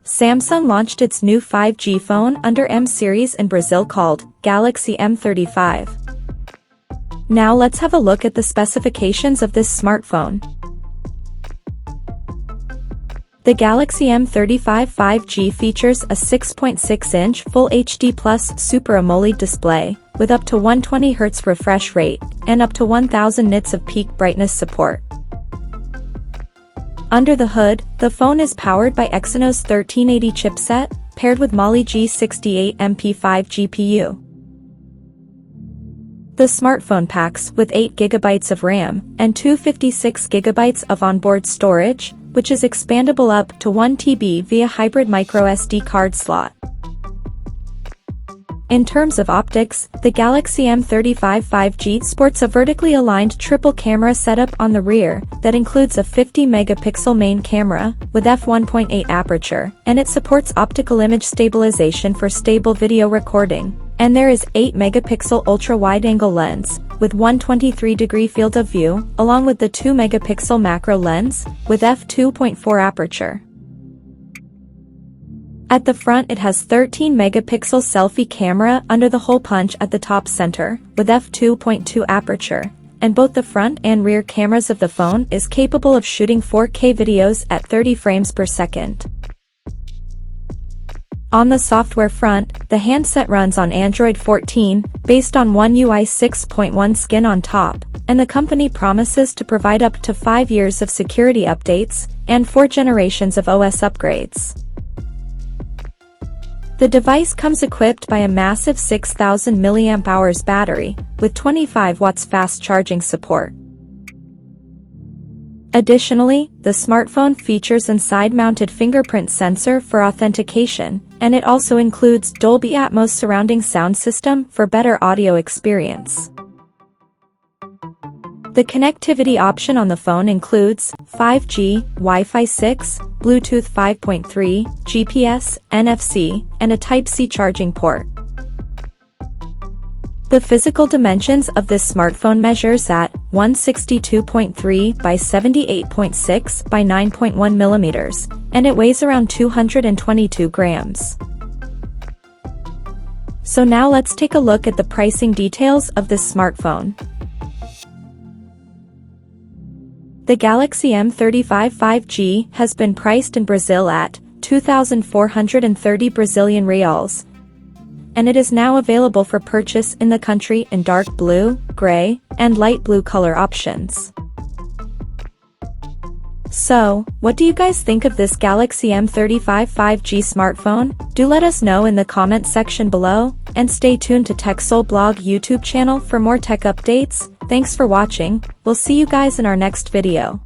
Samsung launched its new 5G phone under M series in Brazil called Galaxy M35. Now let's have a look at the specifications of this smartphone. The Galaxy M35 5G features a 6.6-inch Full HD Plus Super AMOLED display, with up to 120Hz refresh rate, and up to 1000 nits of peak brightness support. Under the hood, the phone is powered by Exynos 1380 chipset, paired with Mali G68 MP5 GPU. The smartphone packs with 8GB of RAM and 256GB of onboard storage, which is expandable up to 1TB via hybrid microSD card slot. In terms of optics, the Galaxy M35 5G sports a vertically aligned triple camera setup on the rear that includes a 50-megapixel main camera with f1.8 aperture, and it supports optical image stabilization for stable video recording. And there is 8-megapixel ultra-wide-angle lens with 123-degree field of view, along with the 2-megapixel macro lens with f2.4 aperture. At the front it has 13-megapixel selfie camera under the hole punch at the top center, with f2.2 aperture, and both the front and rear cameras of the phone is capable of shooting 4K videos at 30 frames per second. On the software front, the handset runs on Android 14, based on One UI 6.1 skin on top, and the company promises to provide up to 5 years of security updates, and 4 generations of OS upgrades. The device comes equipped by a massive 6000 mAh battery, with 25 watts fast charging support. Additionally, the smartphone features a side-mounted fingerprint sensor for authentication, and it also includes Dolby Atmos surrounding sound system for better audio experience. The connectivity option on the phone includes 5G, Wi-Fi 6, Bluetooth 5.3, GPS, NFC, and a Type-C charging port. The physical dimensions of this smartphone measures at 162.3 by 78.6 by 9.1 millimeters, and it weighs around 222 grams. So now let's take a look at the pricing details of this smartphone. The Galaxy M35 5G has been priced in Brazil at 2,430 Brazilian reals, and it is now available for purchase in the country in dark blue, gray, and light blue color options. So, what do you guys think of this Galaxy M35 5G smartphone? Do let us know in the comment section below, and stay tuned to TechSole Blog YouTube channel for more tech updates. Thanks for watching, we'll see you guys in our next video.